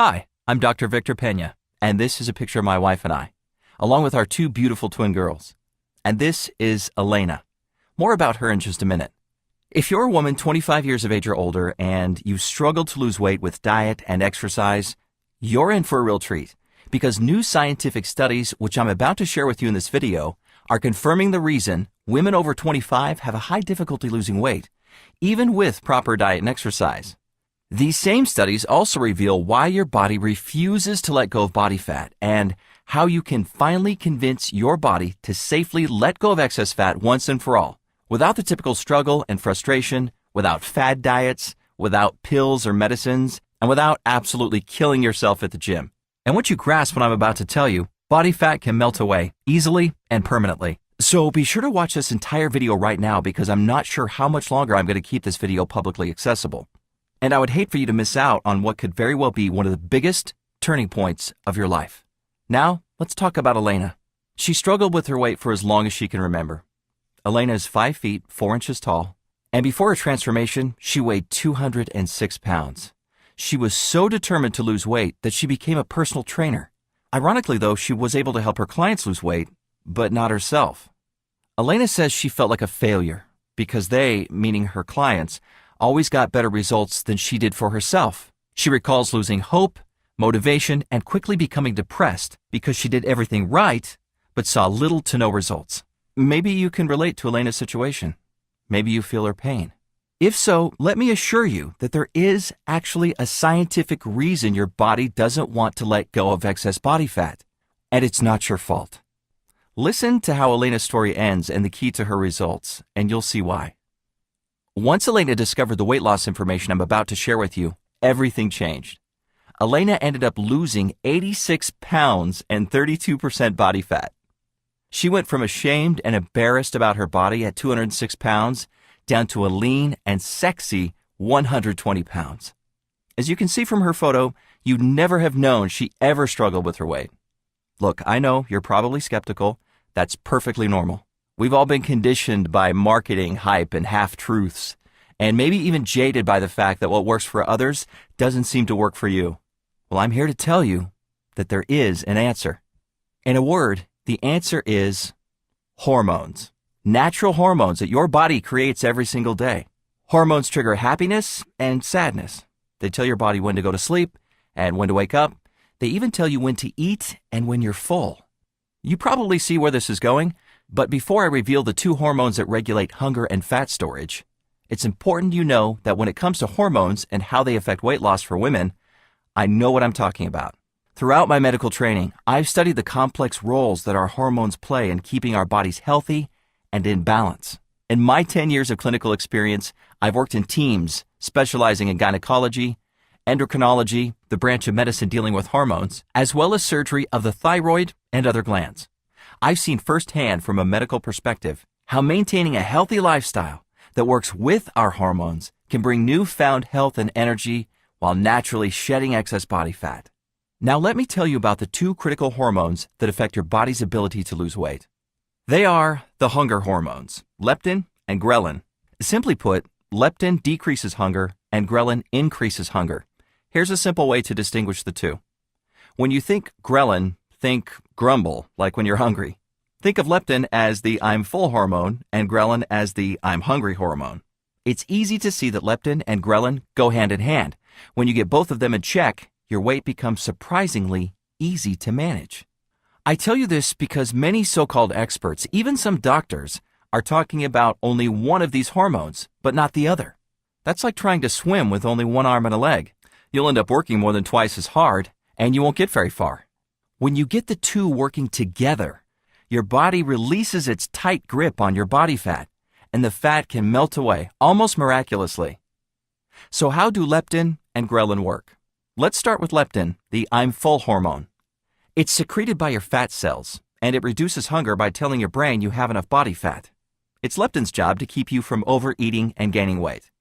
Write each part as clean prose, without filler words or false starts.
Hi, I'm Dr. Victor Pena, and this is a picture of my wife and I, along with our two beautiful twin girls. And this is Elena. More about her in just a minute. If you're a woman 25 years of age or older and you struggle to lose weight with diet and exercise, you're in for a real treat, because new scientific studies, which I'm about to share with you in this video, are confirming the reason women over 25 have a high difficulty losing weight, even with proper diet and exercise. These same studies also reveal why your body refuses to let go of body fat and how you can finally convince your body to safely let go of excess fat once and for all, without the typical struggle and frustration, without fad diets, without pills or medicines, and without absolutely killing yourself at the gym. And once you grasp what I'm about to tell you, body fat can melt away easily and permanently. So be sure to watch this entire video right now, because I'm not sure how much longer I'm going to keep this video publicly accessible. And I would hate for you to miss out on what could very well be one of the biggest turning points of your life. Now, let's talk about Elena. She struggled with her weight for as long as she can remember. Elena is 5 feet, 4 inches tall, and before her transformation, she weighed 206 pounds. She was so determined to lose weight that she became a personal trainer. Ironically, though, she was able to help her clients lose weight, but not herself. Elena says she felt like a failure because they, meaning her clients, always got better results than she did for herself. She recalls losing hope, motivation, and quickly becoming depressed because she did everything right, but saw little to no results. Maybe you can relate to Elena's situation. Maybe you feel her pain. If so, let me assure you that there is actually a scientific reason your body doesn't want to let go of excess body fat, and it's not your fault. Listen to how Elena's story ends and the key to her results, and you'll see why. Once Elena discovered the weight loss information I'm about to share with you, everything changed. Elena ended up losing 86 pounds and 32% body fat. She went from ashamed and embarrassed about her body at 206 pounds down to a lean and sexy 120 pounds. As you can see from her photo, you'd never have known she ever struggled with her weight. Look, I know you're probably skeptical. That's perfectly normal. We've all been conditioned by marketing hype and half-truths, and maybe even jaded by the fact that what works for others doesn't seem to work for you. Well, I'm here to tell you that there is an answer. In a word, the answer is hormones. Natural hormones that your body creates every single day. Hormones trigger happiness and sadness. They tell your body when to go to sleep and when to wake up. They even tell you when to eat and when you're full. You probably see where this is going. But before I reveal the two hormones that regulate hunger and fat storage, it's important you know that when it comes to hormones and how they affect weight loss for women, I know what I'm talking about. Throughout my medical training, I've studied the complex roles that our hormones play in keeping our bodies healthy and in balance. In my 10 years of clinical experience, I've worked in teams specializing in gynecology, endocrinology, the branch of medicine dealing with hormones, as well as surgery of the thyroid and other glands. I've seen firsthand from a medical perspective how maintaining a healthy lifestyle that works with our hormones can bring newfound health and energy while naturally shedding excess body fat. Now let me tell you about the two critical hormones that affect your body's ability to lose weight. They are the hunger hormones, leptin and ghrelin. Simply put, leptin decreases hunger and ghrelin increases hunger. Here's a simple way to distinguish the two. When you think ghrelin, think grumble, like when you're hungry. Think of leptin as the I'm full hormone and ghrelin as the I'm hungry hormone. It's easy to see that leptin and ghrelin go hand in hand. When you get both of them in check, your weight becomes surprisingly easy to manage. I tell you this because many so-called experts, even some doctors, are talking about only one of these hormones, but not the other. That's like trying to swim with only one arm and a leg. You'll end up working more than twice as hard, and you won't get very far. When you get the two working together, your body releases its tight grip on your body fat, and the fat can melt away almost miraculously. So how do leptin and ghrelin work? Let's start with leptin, the I'm full hormone. It's secreted by your fat cells, and it reduces hunger by telling your brain you have enough body fat. It's leptin's job to keep you from overeating and gaining weight.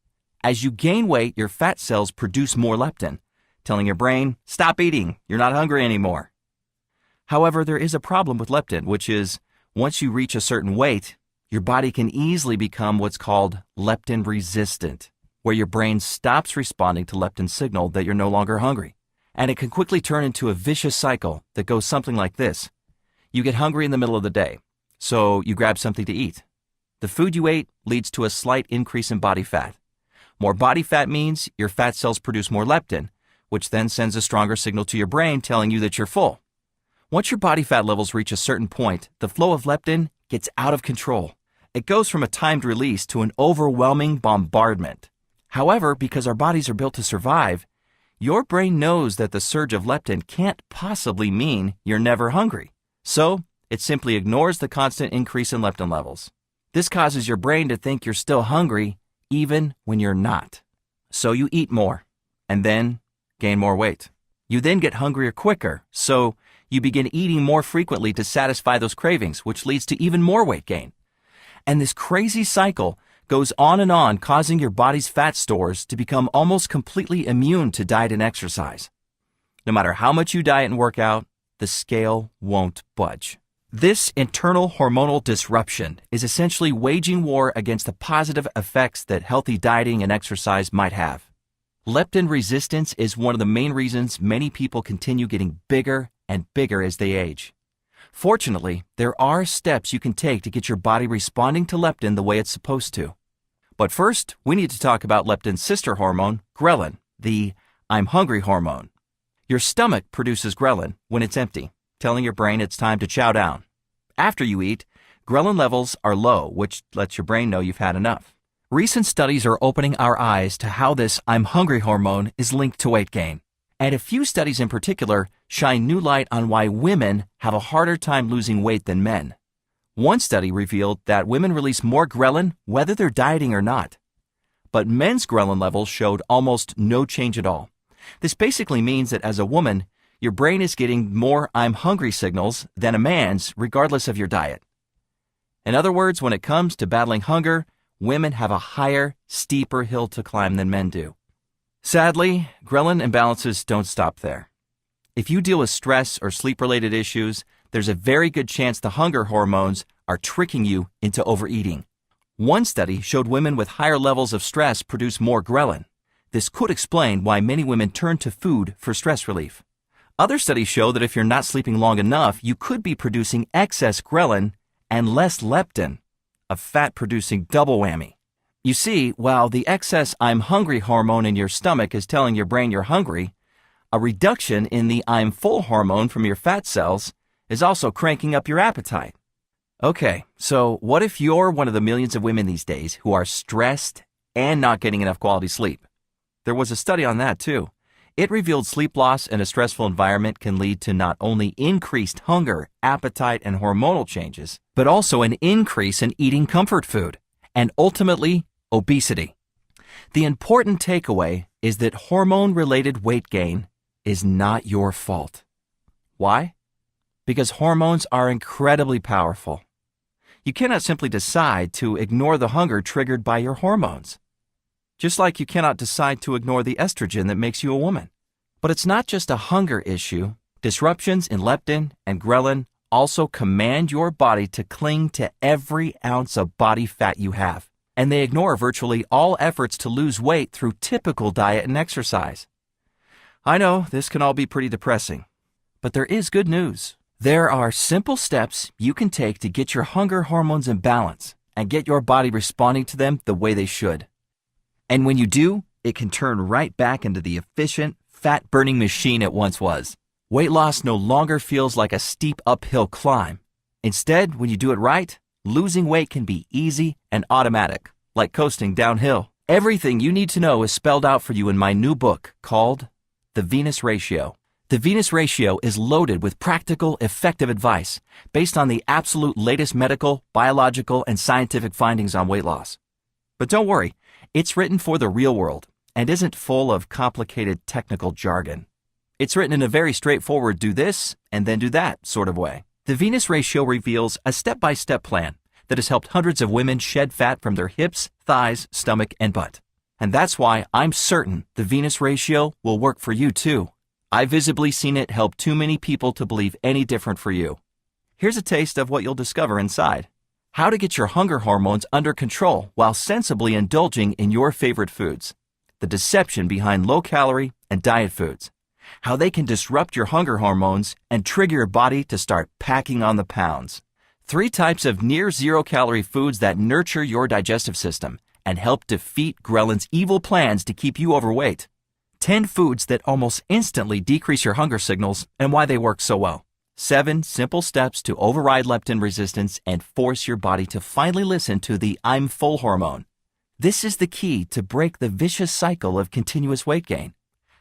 As you gain weight, your fat cells produce more leptin, telling your brain, stop eating, you're not hungry anymore. However, there is a problem with leptin, which is once you reach a certain weight, your body can easily become what's called leptin resistant, where your brain stops responding to leptin's signal that you're no longer hungry, And it can quickly turn into a vicious cycle that goes something like this. You get hungry in the middle of the day, so you grab something to eat. The food you ate leads to a slight increase in body fat. More body fat means your fat cells produce more leptin, which then sends a stronger signal to your brain telling you that you're full. Once your body fat levels reach a certain point, the flow of leptin gets out of control. It goes from a timed release to an overwhelming bombardment. However, because our bodies are built to survive, your brain knows that the surge of leptin can't possibly mean you're never hungry. So, it simply ignores the constant increase in leptin levels. This causes your brain to think you're still hungry even when you're not. So you eat more, and then gain more weight. You then get hungrier quicker, so you begin eating more frequently to satisfy those cravings, which leads to even more weight gain. And this crazy cycle goes on, causing your body's fat stores to become almost completely immune to diet and exercise. No matter how much you diet and work out, the scale won't budge. This internal hormonal disruption is essentially waging war against the positive effects that healthy dieting and exercise might have. Leptin resistance is one of the main reasons many people continue getting bigger and bigger as they age. Fortunately, there are steps you can take to get your body responding to leptin the way it's supposed to. But first, we need to talk about leptin's sister hormone, ghrelin, the I'm hungry hormone. Your stomach produces ghrelin when it's empty, telling your brain it's time to chow down. After you eat, ghrelin levels are low, which lets your brain know you've had enough. Recent studies are opening our eyes to how this I'm hungry hormone is linked to weight gain. And a few studies in particular shine new light on why women have a harder time losing weight than men. One study revealed that women release more ghrelin whether they're dieting or not. But men's ghrelin levels showed almost no change at all. This basically means that as a woman, your brain is getting more I'm hungry signals than a man's, regardless of your diet. In other words, when it comes to battling hunger, women have a higher, steeper hill to climb than men do. Sadly, ghrelin imbalances don't stop there. If you deal with stress or sleep-related issues, there's a very good chance the hunger hormones are tricking you into overeating. One study showed women with higher levels of stress produce more ghrelin. This could explain why many women turn to food for stress relief. Other studies show that if you're not sleeping long enough, you could be producing excess ghrelin and less leptin, a fat-producing double whammy. You see, while the excess I'm hungry hormone in your stomach is telling your brain you're hungry, a reduction in the I'm full hormone from your fat cells is also cranking up your appetite. Okay, so what if you're one of the millions of women these days who are stressed and not getting enough quality sleep? There was a study on that too. It revealed sleep loss in a stressful environment can lead to not only increased hunger, appetite, and hormonal changes, but also an increase in eating comfort food, and ultimately, obesity. The important takeaway is that hormone-related weight gain is not your fault. Why? Because hormones are incredibly powerful. You cannot simply decide to ignore the hunger triggered by your hormones. Just like you cannot decide to ignore the estrogen that makes you a woman. But it's not just a hunger issue. Disruptions in leptin and ghrelin also command your body to cling to every ounce of body fat you have. And they ignore virtually all efforts to lose weight through typical diet and exercise. I know this can all be pretty depressing, but there is good news. There are simple steps you can take to get your hunger hormones in balance and get your body responding to them the way they should. And when you do, it can turn right back into the efficient, fat-burning machine it once was. Weight loss no longer feels like a steep uphill climb. Instead, when you do it right, losing weight can be easy and automatic, like coasting downhill. Everything you need to know is spelled out for you in my new book called The Venus Ratio. The Venus Ratio is loaded with practical, effective advice based on the absolute latest medical, biological, and scientific findings on weight loss. But don't worry, it's written for the real world and isn't full of complicated technical jargon. It's written in a very straightforward do this and then do that sort of way. The Venus Ratio reveals a step-by-step plan that has helped hundreds of women shed fat from their hips, thighs, stomach, and butt. And that's why I'm certain the Venus Ratio will work for you too. I've visibly seen it help too many people to believe any different for you. Here's a taste of what you'll discover inside. How to get your hunger hormones under control while sensibly indulging in your favorite foods. The deception behind low-calorie and diet foods. how they can disrupt your hunger hormones and trigger your body to start packing on the pounds. 3 types of near zero-calorie foods that nurture your digestive system and help defeat ghrelin's evil plans to keep you overweight. 10 foods that almost instantly decrease your hunger signals and why they work so well. 7 simple steps to override leptin resistance and force your body to finally listen to the I'm full hormone. This is the key to break the vicious cycle of continuous weight gain.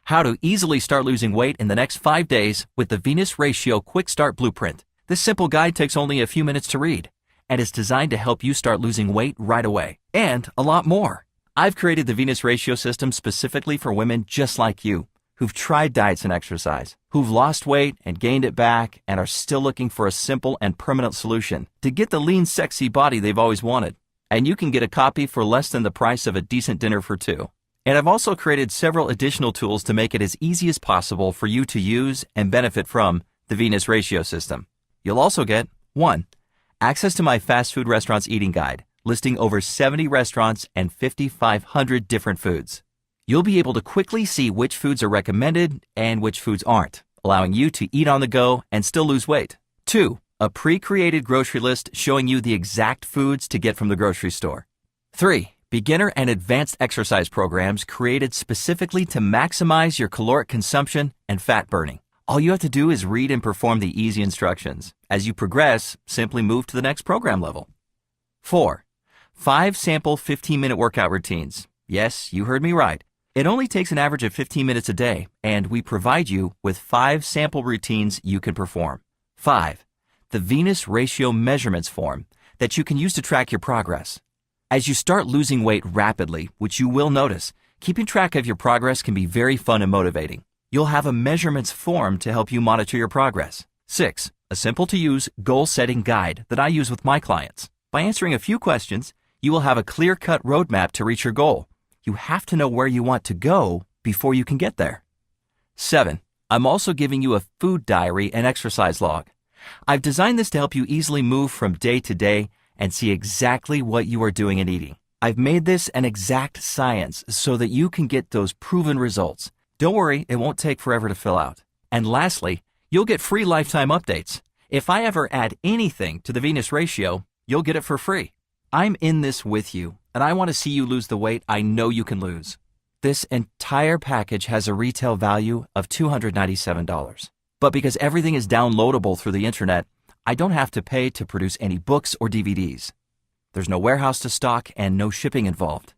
How to easily start losing weight in the next 5 days with the Venus Ratio Quick Start Blueprint. This simple guide takes only a few minutes to read, and is designed to help you start losing weight right away, and a lot more. I've created the Venus Ratio system specifically for women just like you, who've tried diets and exercise, who've lost weight and gained it back and are still looking for a simple and permanent solution to get the lean, sexy body they've always wanted. And you can get a copy for less than the price of a decent dinner for 2. And I've also created several additional tools to make it as easy as possible for you to use and benefit from the Venus Ratio system. You'll also get 1. Access to my fast food restaurants eating guide, listing over 70 restaurants and 5,500 different foods. You'll be able to quickly see which foods are recommended and which foods aren't, allowing you to eat on the go and still lose weight. 2. A pre-created grocery list showing you the exact foods to get from the grocery store. 3. Beginner and advanced exercise programs created specifically to maximize your caloric consumption and fat burning. All you have to do is read and perform the easy instructions. As you progress, simply move to the next program level. 4. 5 sample 15-minute workout routines. Yes, you heard me right. It only takes an average of 15 minutes a day, and we provide you with 5 sample routines you can perform. 5. The Venus Ratio Measurements form that you can use to track your progress. As you start losing weight rapidly, which you will notice, keeping track of your progress can be very fun and motivating. You'll have a measurements form to help you monitor your progress. 6. A simple-to-use goal-setting guide that I use with my clients. By answering a few questions, you will have a clear-cut roadmap to reach your goal. You have to know where you want to go before you can get there. 7. I'm also giving you a food diary and exercise log. I've designed this to help you easily move from day to day and see exactly what you are doing and eating. I've made this an exact science so that you can get those proven results. Don't worry, it won't take forever to fill out. And lastly, you'll get free lifetime updates. If I ever add anything to the Venus Ratio, you'll get it for free. I'm in this with you, and I want to see you lose the weight I know you can lose. This entire package has a retail value of $297. But because everything is downloadable through the internet, I don't have to pay to produce any books or DVDs. There's no warehouse to stock and no shipping involved.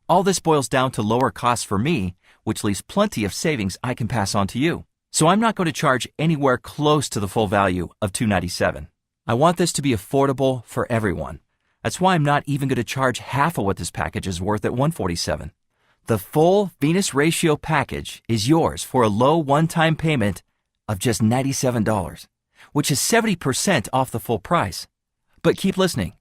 All this boils down to lower costs for me, which leaves plenty of savings I can pass on to you. So I'm not going to charge anywhere close to the full value of $297. I want this to be affordable for everyone. That's why I'm not even going to charge half of what this package is worth at $147. The full Venus Ratio package is yours for a low one-time payment of just $97, which is 70% off the full price. But keep listening,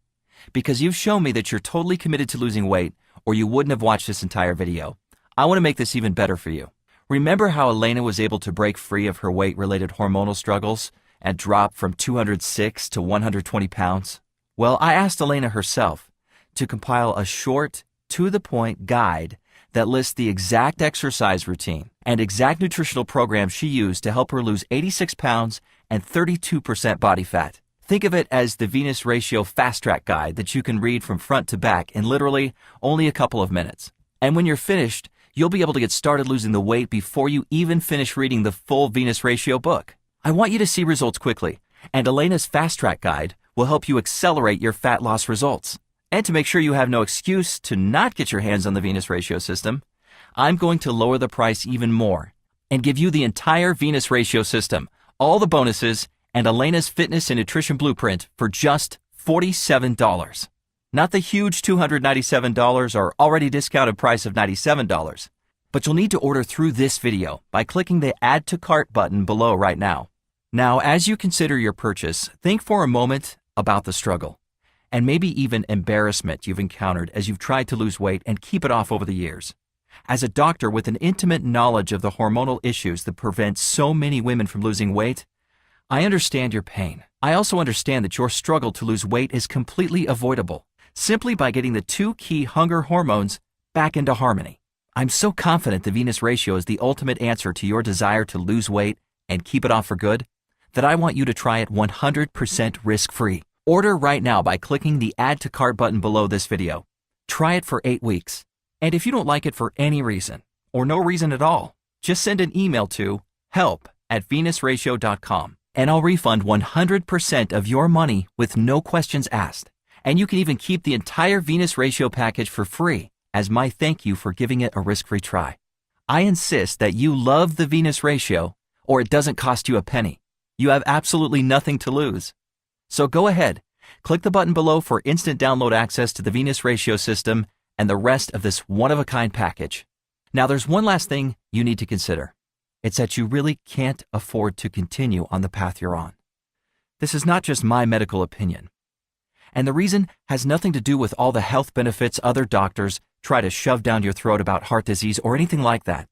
because you've shown me that you're totally committed to losing weight, or you wouldn't have watched this entire video. I want to make this even better for you. Remember how Elena was able to break free of her weight-related hormonal struggles and drop from 206 to 120 pounds? Well, I asked Elena herself to compile a short, to-the-point guide that lists the exact exercise routine and exact nutritional program she used to help her lose 86 pounds and 32% body fat. Think of it as the Venus Ratio Fast Track Guide that you can read from front to back in literally only a couple of minutes. And when you're finished, you'll be able to get started losing the weight before you even finish reading the full Venus Ratio book. I want you to see results quickly, and Elena's Fast Track Guide will help you accelerate your fat loss results. And to make sure you have no excuse to not get your hands on the Venus Ratio system, I'm going to lower the price even more and give you the entire Venus Ratio system, all the bonuses, and Elena's Fitness and Nutrition Blueprint for just $47. Not the huge $297 or already discounted price of $97. But you'll need to order through this video by clicking the Add to Cart button below right now. Now, as you consider your purchase, think for a moment about the struggle and maybe even embarrassment you've encountered as you've tried to lose weight and keep it off over the years. As a doctor with an intimate knowledge of the hormonal issues that prevent so many women from losing weight, I understand your pain. I also understand that your struggle to lose weight is completely avoidable simply by getting the 2 key hunger hormones back into harmony. I'm so confident the Venus Ratio is the ultimate answer to your desire to lose weight and keep it off for good that I want you to try it 100% risk-free. Order right now by clicking the Add to Cart button below this video. Try it for 8 weeks. And if you don't like it for any reason, or no reason at all, just send an email to help@venusratio.com and I'll refund 100% of your money with no questions asked. And you can even keep the entire Venus Ratio package for free as my thank you for giving it a risk-free try. I insist that you love the Venus Ratio or it doesn't cost you a penny. You have absolutely nothing to lose. So go ahead, click the button below for instant download access to the Venus Ratio system and the rest of this one-of-a-kind package. Now there's one last thing you need to consider. It's that you really can't afford to continue on the path you're on. This is not just my medical opinion. And the reason has nothing to do with all the health benefits other doctors try to shove down your throat about heart disease or anything like that.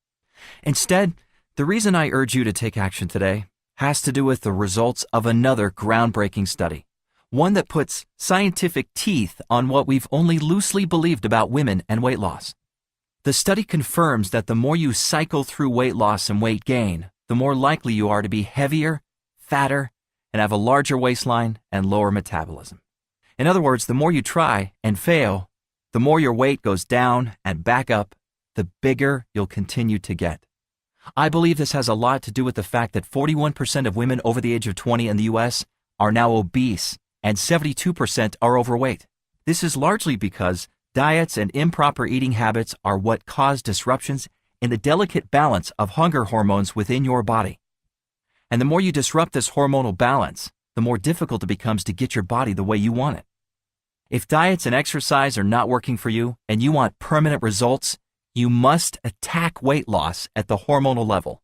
Instead, the reason I urge you to take action today has to do with the results of another groundbreaking study, one that puts scientific teeth on what we've only loosely believed about women and weight loss. The study confirms that the more you cycle through weight loss and weight gain, the more likely you are to be heavier, fatter, and have a larger waistline and lower metabolism. In other words, the more you try and fail, the more your weight goes down and back up, the bigger you'll continue to get. I believe this has a lot to do with the fact that 41% of women over the age of 20 in the US are now obese and 72% are overweight. This is largely because diets and improper eating habits are what cause disruptions in the delicate balance of hunger hormones within your body. And the more you disrupt this hormonal balance, the more difficult it becomes to get your body the way you want it. If diets and exercise are not working for you and you want permanent results, you must attack weight loss at the hormonal level.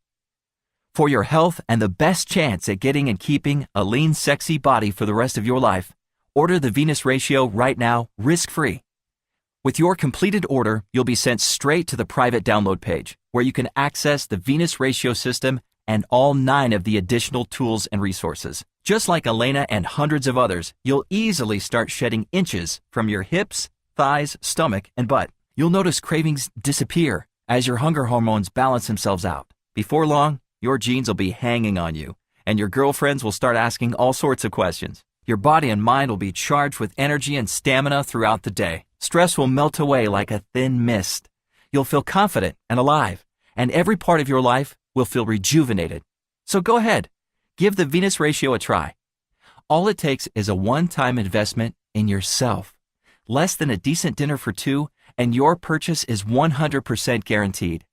For your health and the best chance at getting and keeping a lean, sexy body for the rest of your life, order the Venus Ratio right now, risk-free. With your completed order, you'll be sent straight to the private download page, where you can access the Venus Ratio system and all 9 of the additional tools and resources. Just like Elena and hundreds of others, you'll easily start shedding inches from your hips, thighs, stomach, and butt. You'll notice cravings disappear as your hunger hormones balance themselves out. Before long, your jeans will be hanging on you, and your girlfriends will start asking all sorts of questions. Your body and mind will be charged with energy and stamina throughout the day. Stress will melt away like a thin mist. You'll feel confident and alive, and every part of your life will feel rejuvenated. So go ahead, give the Venus Ratio a try. All it takes is a one-time investment in yourself. Less than a decent dinner for 2, and your purchase is 100% guaranteed.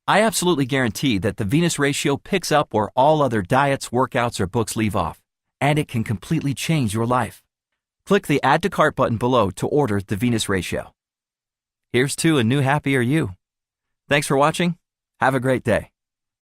I absolutely guarantee that the Venus Ratio picks up where all other diets, workouts, or books leave off, and it can completely change your life. Click the Add to Cart button below to order the Venus Ratio. Here's to a new, happier you. Thanks for watching. Have a great day.